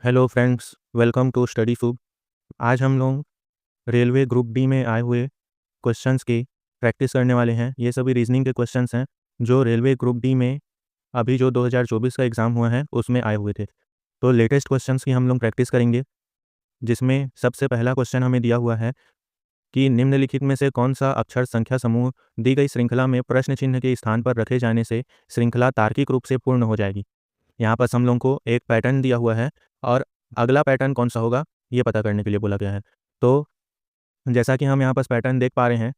Hello friends, welcome to study फूब। आज हम लोग रेलवे ग्रुप डी में आए हुए क्वेश्चंस की प्रैक्टिस करने वाले हैं। ये सभी रीजनिंग के क्वेश्चंस हैं जो रेलवे ग्रुप डी में अभी जो 2024 का एग्ज़ाम हुआ है उसमें आए हुए थे। तो लेटेस्ट क्वेश्चंस की हम लोग प्रैक्टिस करेंगे, जिसमें सबसे पहला क्वेश्चन हमें दिया हुआ है कि निम्नलिखित में से कौन सा अक्षर संख्या समूह दी गई श्रृंखला में प्रश्न चिन्ह के स्थान पर रखे जाने से श्रृंखला तार्किक रूप से पूर्ण हो जाएगी। यहाँ पर हम लोगों को एक पैटर्न दिया हुआ है और अगला पैटर्न कौन सा होगा ये पता करने के लिए बोला गया है। तो जैसा कि हम यहाँ पर पैटर्न देख पा रहे हैं,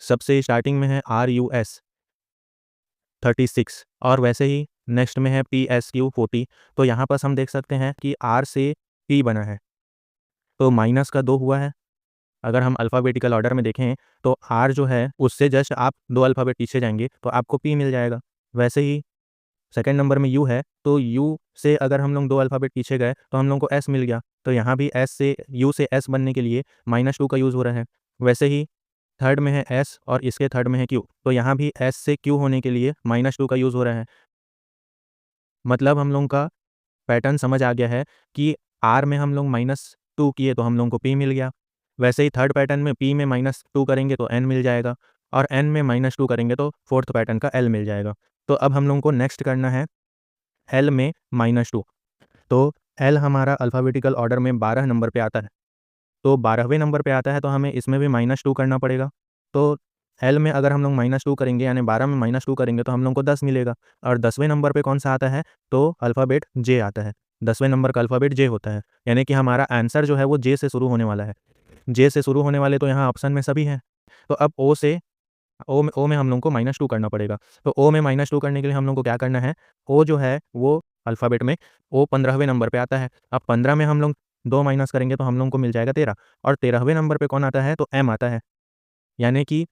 सबसे स्टार्टिंग में है RUS 36 और वैसे ही नेक्स्ट में है PSQ 40। तो यहाँ पर हम देख सकते हैं कि R से P बना है, तो माइनस का 2 हुआ है। अगर हम अल्फ़ाबेटिकल ऑर्डर में देखें तो R जो है उससे जस्ट आप 2 अल्फ़ाबेट पीछे जाएंगे तो आपको P मिल जाएगा। वैसे ही सेकंड नंबर में U है, तो U से अगर हम लोग 2 अल्फ़ाबेट पीछे गए तो हम लोग को S मिल गया। तो यहाँ भी S से U से S बनने के लिए -2 का यूज़ हो रहा है। वैसे ही थर्ड में है S और इसके थर्ड में है Q, तो यहाँ भी S से Q होने के लिए -2 का यूज़ हो रहा है। मतलब हम लोगों का पैटर्न समझ आ गया है कि R में हम लोग -2 किए तो हम लोगों को P मिल गया। वैसे ही थर्ड पैटर्न में P में -2 करेंगे तो N मिल जाएगा और N में -2 करेंगे तो फोर्थ पैटर्न का L मिल जाएगा। तो अब हम लोगों को नेक्स्ट करना है L में -2। तो L हमारा अल्फ़ाबेटिकल ऑर्डर में 12 नंबर पे आता है, तो 12वें नंबर पे आता है तो हमें इसमें भी -2 करना पड़ेगा। तो L में अगर हम लोग -2 करेंगे यानी 12 में -2 करेंगे तो हम लोग को 10 मिलेगा। और 10वें नंबर पे कौन सा आता है, तो अल्फ़ाबेट J आता है। 10वें नंबर का अल्फ़ाबेट J होता है, यानी कि हमारा आंसर जो है वो J से शुरू होने वाला है। J से शुरू होने वाले तो यहाँ ऑप्शन में सभी हैं। तो अब O में हम लोग को -2 करना पड़ेगा। तो O में -2 करने के लिए हम लोग को क्या करना है, O जो है वो अल्फ़ाबेट में O 15वें नंबर पे आता है। अब 15 में हम लोग 2 माइनस करेंगे तो हम लोग को मिल जाएगा 13 और 13वें नंबर पे कौन आता है, तो M आता है। यानी कि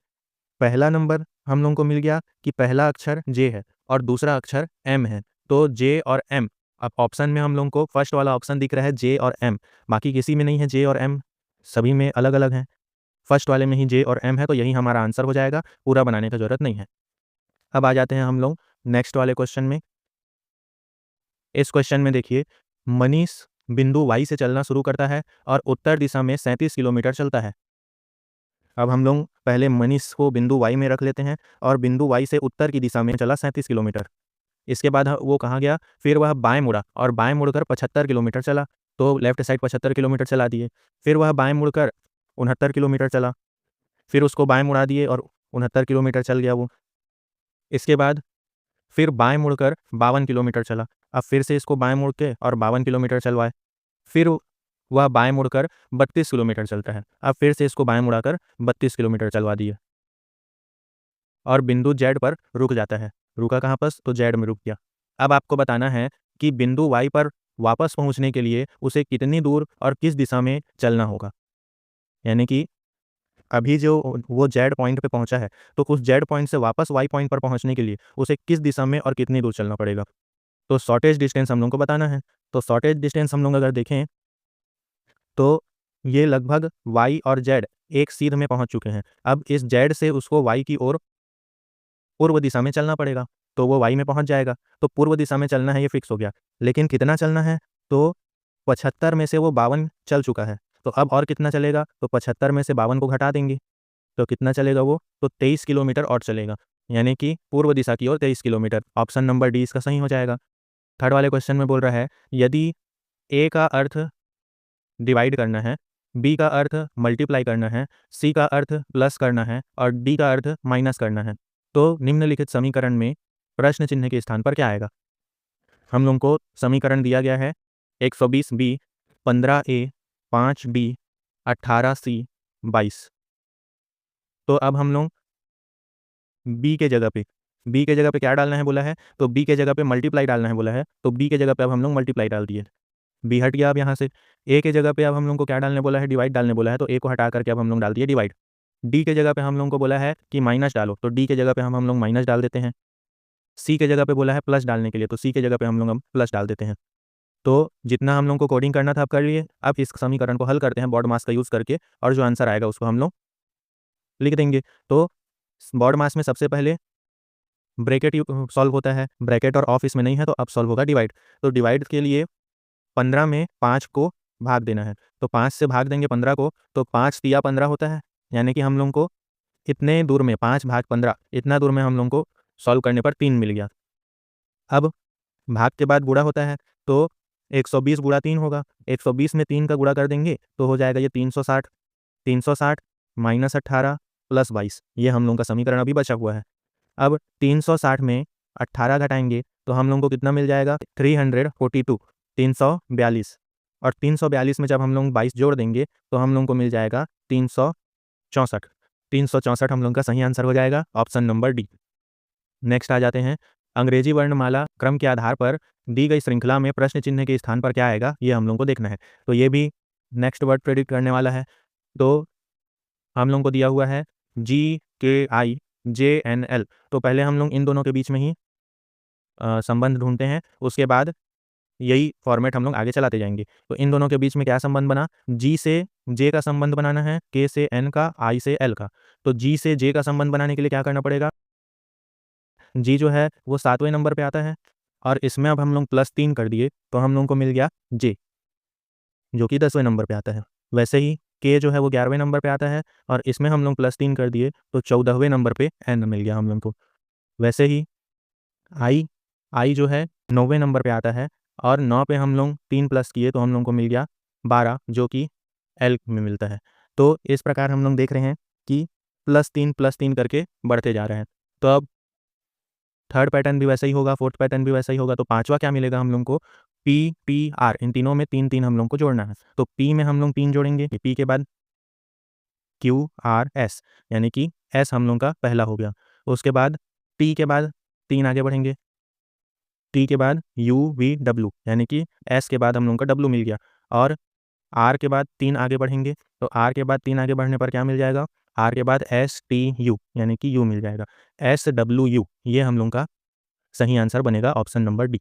पहला नंबर हम लोग को मिल गया कि पहला अक्षर J है और दूसरा अक्षर M है। तो J और M, अब ऑप्शन में हम लोग को फर्स्ट वाला ऑप्शन दिख रहा है J और M, बाकी किसी में नहीं है J और M, सभी में अलग-अलग हैं। फर्स्ट वाले में ही J और M है, तो यही हमारा आंसर हो जाएगा, पूरा बनाने का ज़रूरत नहीं है। अब आ जाते हैं हम लोग नेक्स्ट वाले क्वेश्चन में। इस क्वेश्चन में देखिए, मनीष बिंदु Y से चलना शुरू करता है और उत्तर दिशा में 37 किलोमीटर चलता है। अब हम लोग पहले मनीष को बिंदु Y में रख लेते हैं और बिंदु Y से उत्तर की दिशा में चला 37 किलोमीटर। इसके बाद वो कहाँ गया, फिर वह बाएं मुड़ा और बाएं मुड़कर 75 किलोमीटर चला, तो लेफ्ट साइड 75 किलोमीटर चला दिए। फिर वह बाएं मुड़कर 69 किलोमीटर चला, फिर उसको बाएं मुड़ा दिए और 69 किलोमीटर चल गया वो। इसके बाद फिर बाएं मुड़कर 52 किलोमीटर चला। अब फिर से इसको बाएं मुड़ के और 52 किलोमीटर चलवाए। फिर वह बाएं मुड़कर 32 किलोमीटर चलता है। अब फिर से इसको बाएं मुड़ाकर 32 किलोमीटर चलवा दिए और बिंदु जेड पर रुक जाता है। रुका कहाँ पर, तो जेड में रुक गया। अब आपको बताना है कि बिंदु वाई पर वापस पहुंचने के लिए उसे कितनी दूर और किस दिशा में चलना होगा। यानी कि अभी जो वो जेड पॉइंट पे पहुंचा है, तो उस जेड पॉइंट से वापस वाई पॉइंट पर पहुंचने के लिए उसे किस दिशा में और कितनी दूर चलना पड़ेगा। तो शॉर्टेज डिस्टेंस हम लोग को बताना है। तो शॉर्टेज डिस्टेंस हम लोग अगर देखें तो ये लगभग वाई और जेड एक सीध में पहुंच चुके हैं। अब इस जेड से उसको वाई की ओर पूर्व दिशा में चलना पड़ेगा, तो वो वाई में पहुंच जाएगा। तो पूर्व दिशा में चलना है, ये फिक्स हो गया। लेकिन कितना चलना है, तो 75 में से वो 52 चल चुका है, तो अब और कितना चलेगा, तो 75 में से 52 को घटा देंगे तो कितना चलेगा वो, तो 23 किलोमीटर और चलेगा, यानी कि पूर्व दिशा की ओर 23 किलोमीटर। ऑप्शन नंबर डी इसका सही हो जाएगा। थर्ड वाले क्वेश्चन में बोल रहा है, यदि ए का अर्थ डिवाइड करना है, बी का अर्थ मल्टीप्लाई करना है, सी का अर्थ प्लस करना है और डी का अर्थ माइनस करना है, तो निम्नलिखित समीकरण में प्रश्न चिन्ह के स्थान पर क्या आएगा। हम लोगों को समीकरण दिया गया है 120B, 15A, 5B, 18C, 22। तो अब हम लोग बी के जगह पे क्या डालना है बोला है, तो बी के जगह पे मल्टीप्लाई डालना है बोला है, तो बी के जगह पे अब हम लोग मल्टीप्लाई डाल दिए। बी हट गया अब यहाँ से। ए के जगह पे अब हम लोग को क्या डालने बोला है, डिवाइड डालने बोला है, तो ए को हटा करके अब हम लोग डाल दिए डिवाइड। डी के जगह पे हम लोग को बोला है कि माइनस डालो, तो डी के जगह पे हम लोग माइनस डाल देते हैं। सी के जगह पे बोला है प्लस डालने के लिए, तो सी के जगह पे हम लोग अब प्लस डाल देते हैं। तो जितना हम लोग को कोडिंग करना था अब कर लिए। अब इस समीकरण को हल करते हैं बॉड मास का यूज़ करके और जो आंसर आएगा उसको हम लोग लिख देंगे। तो बॉड मास में सबसे पहले ब्रैकेट सॉल्व होता है, ब्रैकेट और ऑफ इसमें नहीं है, तो अब सॉल्व होगा डिवाइड। तो डिवाइड के लिए 15 में 5 को भाग देना है। तो 5 से भाग देंगे 15 को, तो 5 तिया 15 होता है, यानी कि हम लोगों को इतने दूर में 5 भाग 15 इतना दूर में हम लोगों को सॉल्व करने पर 3 मिल गया। अब भाग के बाद गुणा होता है, तो 120 गुणा 3 होगा। 120 में 3 का गुणा कर देंगे तो हो जाएगा ये 360। 360 माइनस 18 प्लस 22, ये हम लोगों का समीकरण अभी बचा हुआ है। अब 360 में 18 घटाएंगे तो हम लोगों को कितना मिल जाएगा? 342, 342। और 342 में जब हम लोग 22 जोड़ देंगे तो हम लोगों को मिल जाएगा 364। 364 हम लोगों का सही आंसर हो जाएगा, ऑप्शन नंबर डी। नेक्स्ट आ जाते हैं, अंग्रेजी वर्णमाला क्रम के आधार पर दी गई श्रृंखला में प्रश्न चिन्ह के स्थान पर क्या आएगा, ये हम लोगों को देखना है। तो ये भी नेक्स्ट वर्ड प्रेडिक्ट करने वाला है। तो हम लोगों को दिया हुआ है GKIJNL, तो पहले हम लोग इन दोनों के बीच में ही संबंध ढूंढते हैं, उसके बाद यही फॉर्मेट हम लोग आगे चलाते जाएंगे। तो इन दोनों के बीच में क्या संबंध बना? G से J का संबंध बनाना है, K से N का, I से L का। तो G से J का संबंध बनाने के लिए क्या करना पड़ेगा? G जो है वो 7वें नंबर पे आता है, और इसमें अब हम लोग +3 कर दिए तो हम लोगों को मिल गया J, जो कि 10वें नंबर पे आता है। वैसे ही K जो है वो 11वें नंबर पे आता है, और इसमें हम लोग +3 कर दिए तो 14वें नंबर पे N मिल गया हम लोग को। वैसे ही I जो है 9वें नंबर पे आता है, और 9 पे हम लोग 3 प्लस किए तो हम लोग को मिल गया 12, जो कि L में मिलता है। तो इस प्रकार हम लोग देख रहे हैं कि +3 करके बढ़ते जा रहे हैं। तो अब थर्ड पैटर्न भी वैसा ही होगा, फोर्थ पैटर्न भी वैसा ही होगा। तो पांचवा क्या मिलेगा हम लोग को? PTR, इन तीनों में 3 हम लोग को जोड़ना है। तो P में हम लोग 3 जोड़ेंगे, P के बाद QRS, यानी कि S हम लोग का पहला हो गया। उसके बाद T के बाद 3 आगे बढ़ेंगे, T के बाद UVW, यानी कि S के बाद हम लोगों का W मिल गया। और R के बाद 3 आगे बढ़ेंगे, तो R के बाद 3 आगे बढ़ने पर क्या मिल जाएगा? R के बाद STU, यानी कि U मिल जाएगा। SWU, ये हम लोगों का सही आंसर बनेगा, ऑप्शन नंबर डी।